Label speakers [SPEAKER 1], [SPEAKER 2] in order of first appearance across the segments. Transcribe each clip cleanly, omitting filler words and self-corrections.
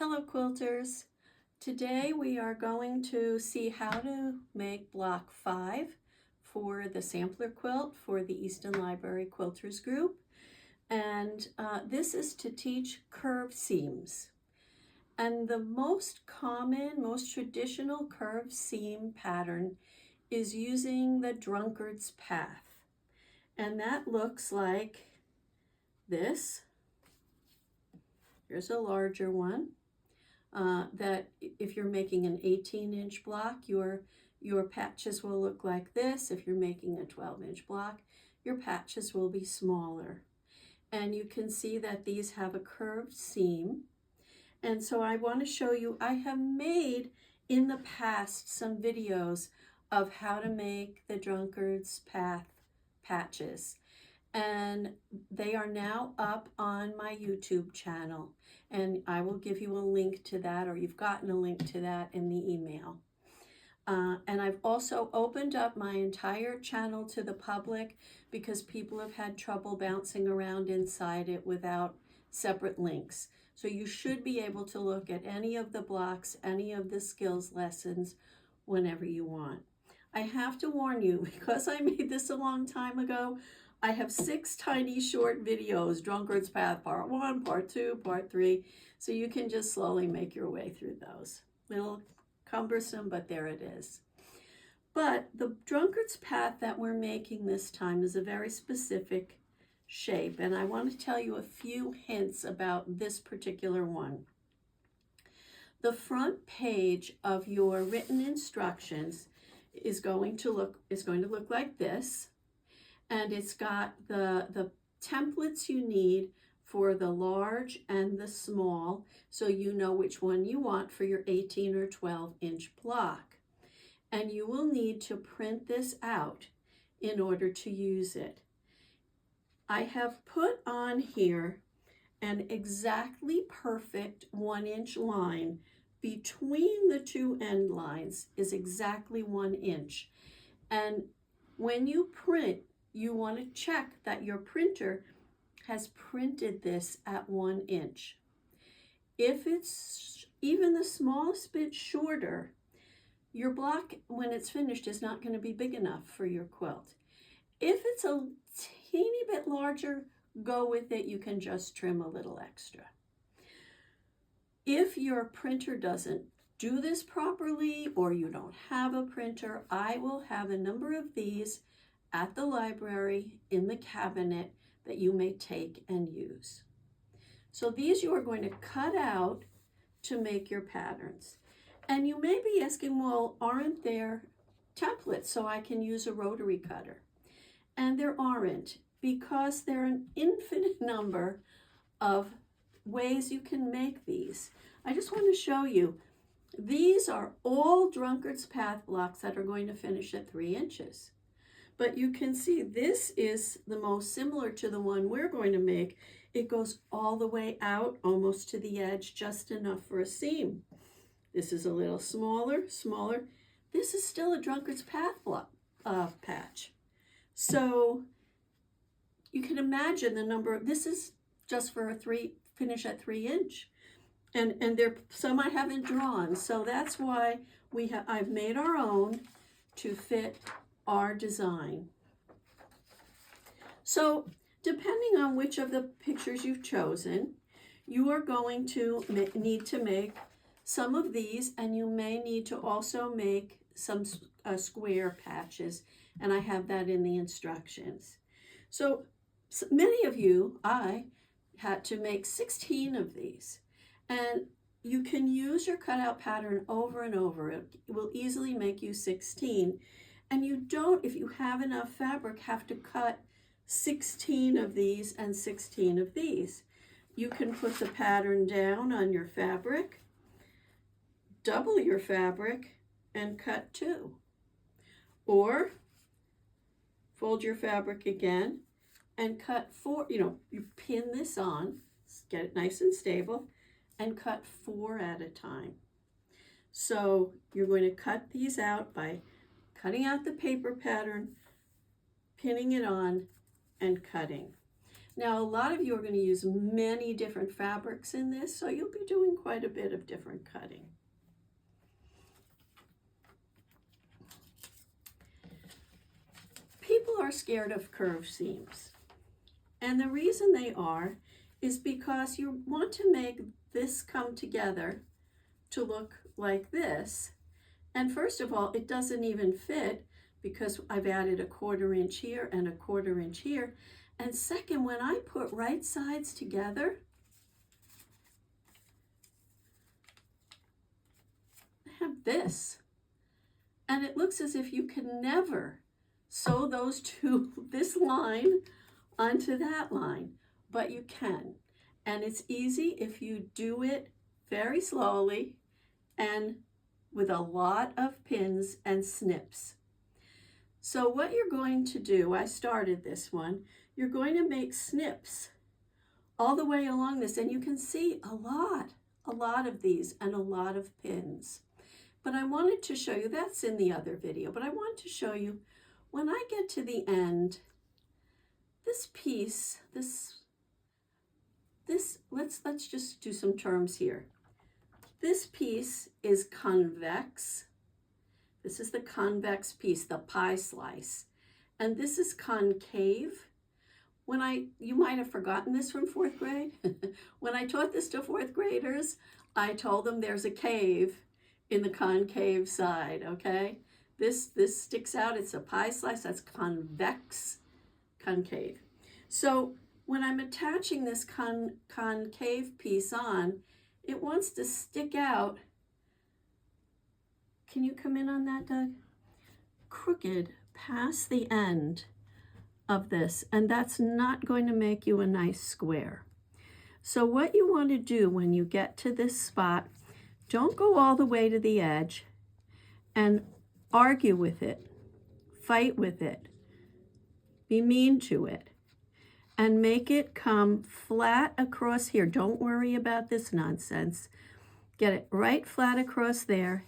[SPEAKER 1] Hello quilters! Today we are going to see how to make block 5 for the sampler quilt for the Easton Library Quilters group. And this is to teach curved seams. And the most common, most traditional curved seam pattern is using the Drunkard's path. And that looks like this. Here's a larger one. That if you're making an 18-inch block, your patches will look like this. If you're making a 12-inch block, your patches will be smaller. And you can see that these have a curved seam. And so I want to show you, I have made in the past some videos of how to make the Drunkard's Path patches. And they are now up on my YouTube channel. And I will give you a link to that, or you've gotten a link to that in the email. And I've also opened up my entire channel to the public because people have had trouble bouncing around inside it without separate links. So you should be able to look at any of the blocks, any of the skills lessons whenever you want. I have to warn you, because I made this a long time ago, I have 6 tiny short videos, Drunkard's Path Part 1, Part 2, Part 3, so you can just slowly make your way through those. A little cumbersome, but there it is. But the Drunkard's Path that we're making this time is a very specific shape, and I want to tell you a few hints about this particular one. The front page of your written instructions is going to look like this. And it's got the templates you need for the large and the small, so you know which one you want for your 18 or 12-inch block. And you will need to print this out in order to use it. I have put on here an exactly perfect 1-inch line. Between the 2 end lines is exactly 1 inch. And when you print, you want to check that your printer has printed this at 1 inch. If it's even the smallest bit shorter, your block, when it's finished, is not going to be big enough for your quilt. If it's a teeny bit larger, go with it. You can just trim a little extra. If your printer doesn't do this properly, or you don't have a printer, I will have a number of these at the library in the cabinet that you may take and use. So these you are going to cut out to make your patterns. And you may be asking, well, aren't there templates so I can use a rotary cutter? And there aren't, because there are an infinite number of ways you can make these. I just want to show you, these are all Drunkard's Path blocks that are going to finish at 3 inches. But you can see this is the most similar to the one we're going to make. It goes all the way out, almost to the edge, just enough for a seam. This is a little smaller. This is still a Drunkard's Path block, patch. So you can imagine the number. This is just for a finish at 3 inch. And there some I haven't drawn. So that's why I've made our own to fit our design. So depending on which of the pictures you've chosen, you are going to need to make some of these, and you may need to also make some square patches, and I have that in the instructions. So many of you, I had to make 16 of these, and you can use your cutout pattern over and over. It will easily make you 16. And you don't, if you have enough fabric, have to cut 16 of these and 16 of these. You can put the pattern down on your fabric, double your fabric, and cut 2. Or fold your fabric again and cut 4. You pin this on, get it nice and stable, and cut 4 at a time. So you're going to cut these out by cutting out the paper pattern, pinning it on, and cutting. Now, a lot of you are going to use many different fabrics in this, so you'll be doing quite a bit of different cutting. People are scared of curved seams. And the reason they are is because you want to make this come together to look like this. And first of all, it doesn't even fit because I've added a 1/4 inch here and a 1/4 inch here. And second, when I put right sides together, I have this. And it looks as if you can never sew those two, this line onto that line, but you can. And it's easy if you do it very slowly and with a lot of pins and snips. So what you're going to do, I started this one, you're going to make snips all the way along this, and you can see a lot of these and a lot of pins. But I wanted to show you, that's in the other video, but I want to show you when I get to the end, this piece, let's just do some terms here. This piece is convex. This is the convex piece, the pie slice. And this is concave. You might have forgotten this from 4th grade. When I taught this to 4th graders, I told them there's a cave in the concave side, okay? This sticks out, it's a pie slice, that's convex, concave. So when I'm attaching this concave piece on, it wants to stick out. Can you come in on that, Doug? Crooked past the end of this, and that's not going to make you a nice square. So what you want to do when you get to this spot, don't go all the way to the edge and argue with it, fight with it, be mean to it, and make it come flat across here. Don't worry about this nonsense. Get it right flat across there.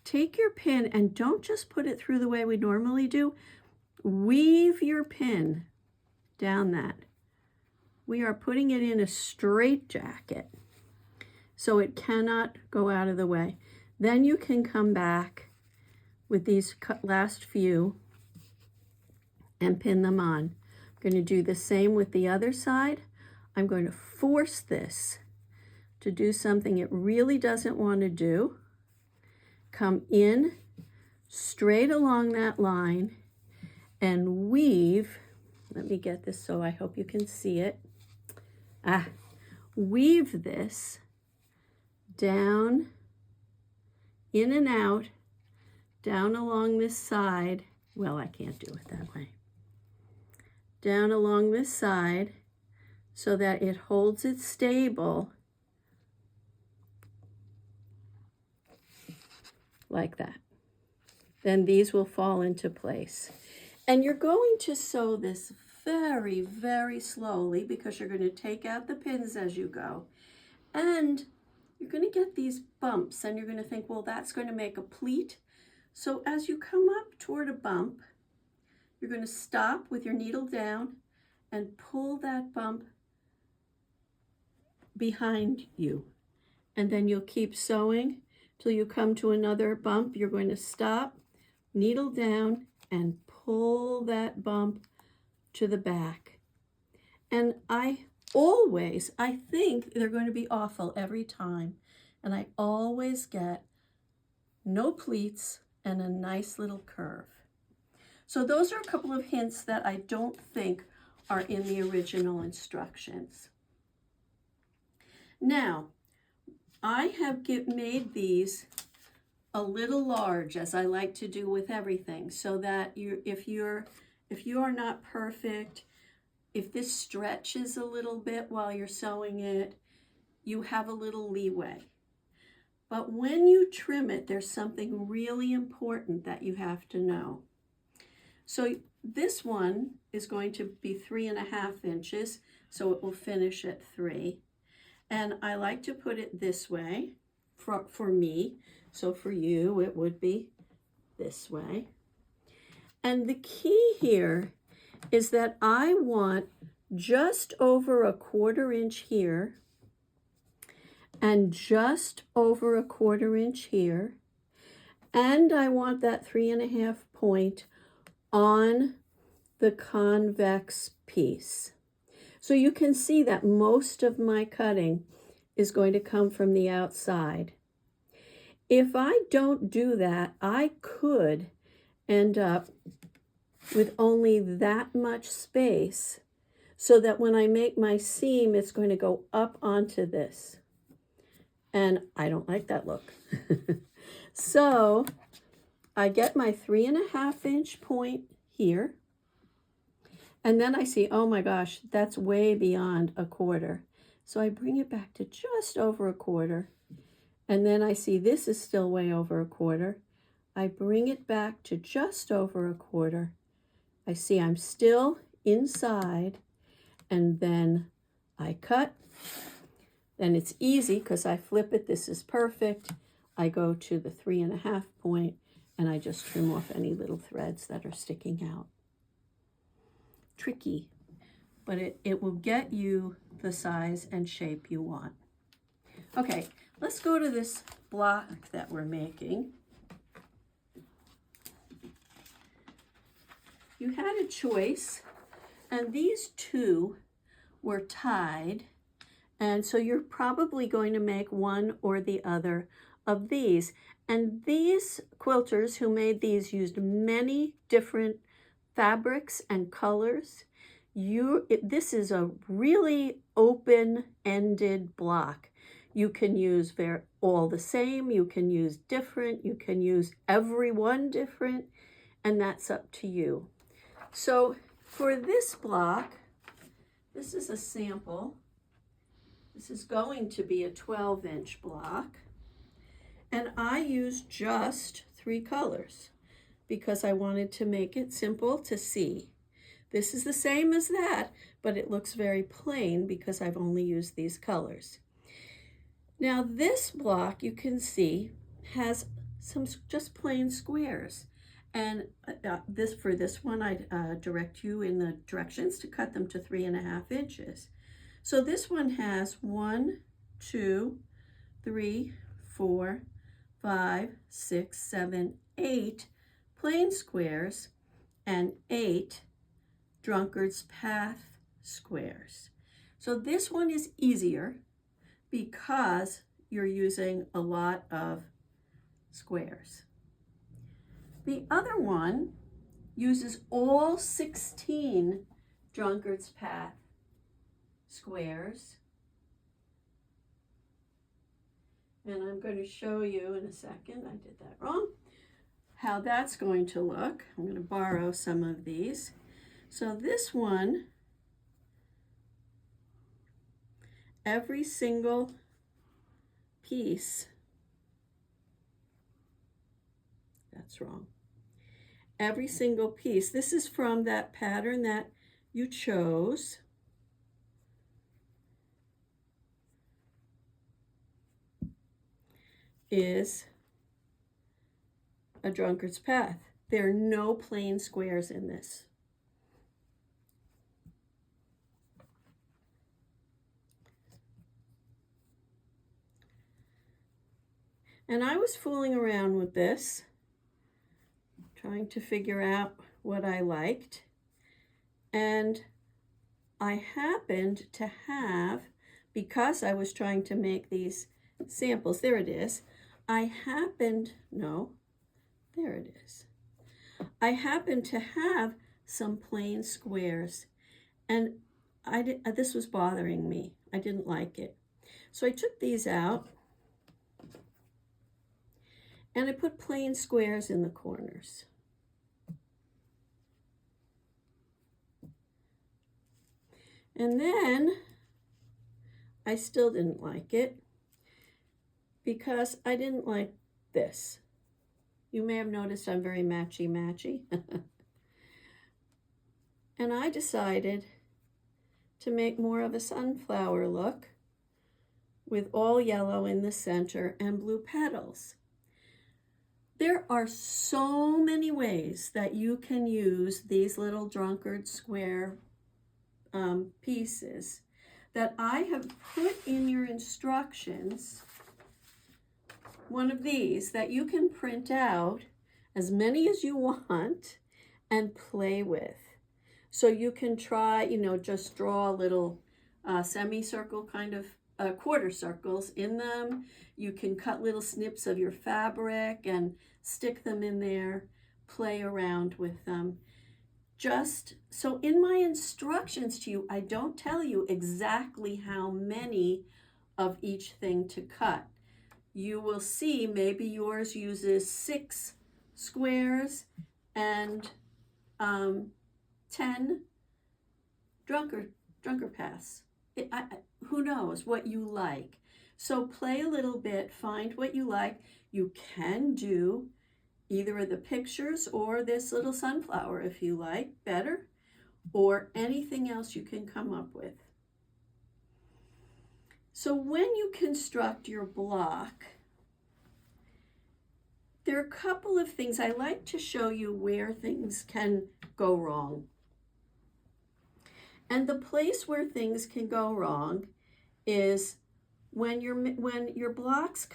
[SPEAKER 1] Take your pin and don't just put it through the way we normally do. Weave your pin down that. We are putting it in a straight jacket so it cannot go out of the way. Then you can come back with these last few and pin them on. I'm going to do the same with the other side. I'm going to force this to do something it really doesn't want to do. Come in straight along that line and weave. Let me get this so I hope you can see it. Weave this down, in and out, down along this side. Well, I can't do it that way. Down along this side so that it holds it stable like that. Then these will fall into place. And you're going to sew this very, very slowly because you're going to take out the pins as you go. And you're going to get these bumps and you're going to think, well, that's going to make a pleat. So as you come up toward a bump, you're going to stop with your needle down and pull that bump behind you. And then you'll keep sewing till you come to another bump. You're going to stop, needle down, and pull that bump to the back. And I think they're going to be awful every time. And I always get no pleats and a nice little curve. So those are a couple of hints that I don't think are in the original instructions. Now, I have made these a little large, as I like to do with everything, so that if you are not perfect, if this stretches a little bit while you're sewing it, you have a little leeway. But when you trim it, there's something really important that you have to know. So this one is going to be 3.5 inches, so it will finish at 3. And I like to put it this way for me. So for you, it would be this way. And the key here is that I want just over a 1/4 inch here and just over a 1/4 inch here. And I want that 3.5 point on the convex piece. So you can see that most of my cutting is going to come from the outside. If I don't do that, I could end up with only that much space, so that when I make my seam, it's going to go up onto this. And I don't like that look. So I get my 3.5 inch point here. And then I see, oh my gosh, that's way beyond a 1/4. So I bring it back to just over a 1/4. And then I see this is still way over a 1/4. I bring it back to just over a 1/4. I see I'm still inside, and then I cut. Then it's easy because I flip it. This is perfect. I go to the 3.5 point and I just trim off any little threads that are sticking out. Tricky, but it will get you the size and shape you want. Okay, let's go to this block that we're making. You had a choice, and these two were tied, and so you're probably going to make one or the other of these. And these quilters who made these used many different fabrics and colors. This is a really open-ended block. You can use all the same, you can use different, you can use every one different, and that's up to you. So for this block, this is a sample. This is going to be a 12-inch block, and I used just 3 colors because I wanted to make it simple to see. This is the same as that, but it looks very plain because I've only used these colors. Now this block, you can see, has some just plain squares. And for this one, I direct you in the directions to cut them to 3.5 inches. So this one has 1, 2, 3, 4, 5, 6, 7, 8 plain squares and 8 Drunkard's Path squares. So this one is easier because you're using a lot of squares. The other one uses all 16 Drunkard's Path squares. And I'm going to show you in a second, I did that wrong, how that's going to look. I'm going to borrow some of these. So this one, every single piece, that's wrong. Every single piece, this is from that pattern that you chose. Is a Drunkard's Path. There are no plain squares in this. And I was fooling around with this, trying to figure out what I liked. And I happened to have, because I was trying to make these samples, there it is. I happened to have some plain squares, and this was bothering me. I didn't like it. So I took these out and I put plain squares in the corners. And then I still didn't like it because I didn't like this. You may have noticed I'm very matchy-matchy. And I decided to make more of a sunflower look with all yellow in the center and blue petals. There are so many ways that you can use these little Drunkard square pieces that I have put in your instructions, one of these that you can print out as many as you want and play with. So you can try, just draw a little semicircle kind of quarter circles in them. You can cut little snips of your fabric and stick them in there, play around with them. Just so in my instructions to you, I don't tell you exactly how many of each thing to cut. You will see maybe yours uses 6 squares and 10 drunkard pass. Who knows what you like? So play a little bit, find what you like. You can do either of the pictures or this little sunflower if you like better, or anything else you can come up with. So when you construct your block, there are a couple of things I like to show you where things can go wrong. And the place where things can go wrong is when your blocks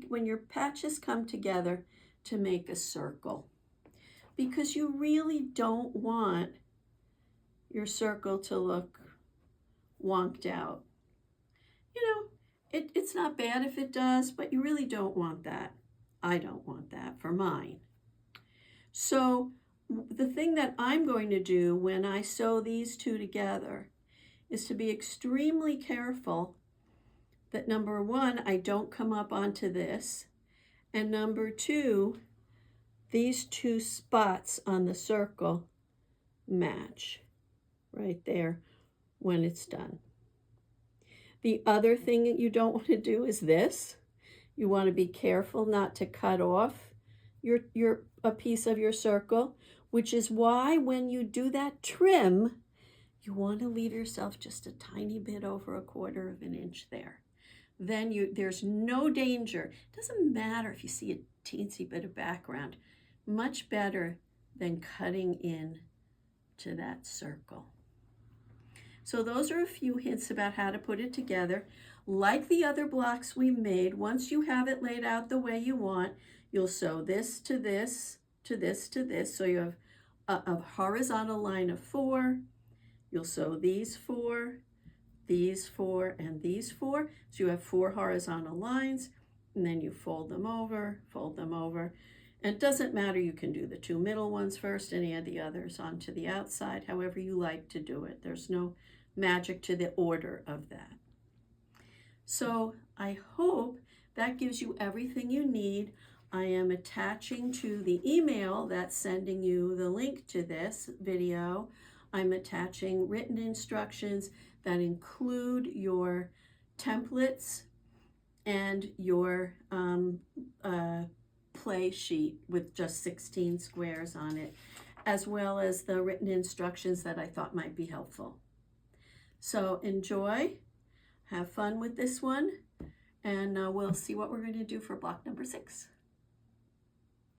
[SPEAKER 1] when your patches come together to make a circle, because you really don't want your circle to look wonked out. It's not bad if it does, but you really don't want that. I don't want that for mine. So the thing that I'm going to do when I sew these two together is to be extremely careful that, number one, I don't come up onto this, and number two, these two spots on the circle match right there when it's done. The other thing that you don't want to do is this. You want to be careful not to cut off a piece of your circle, which is why when you do that trim, you want to leave yourself just a tiny bit over 1/4 of an inch there. Then there's no danger. It doesn't matter if you see a teensy bit of background. Much better than cutting in to that circle. So those are a few hints about how to put it together. Like the other blocks we made, once you have it laid out the way you want, you'll sew this to this, to this, to this. So you have a horizontal line of 4. You'll sew these 4, these 4, and these 4. So you have 4 horizontal lines, and then you fold them over, And it doesn't matter, you can do the 2 middle ones first and add the others onto the outside, however you like to do it. There's no magic to the order of that. So I hope that gives you everything you need. I am attaching to the email that's sending you the link to this video. I'm attaching written instructions that include your templates and your play sheet with just 16 squares on it, as well as the written instructions that I thought might be helpful. So enjoy, have fun with this one, and we'll see what we're going to do for block number 6.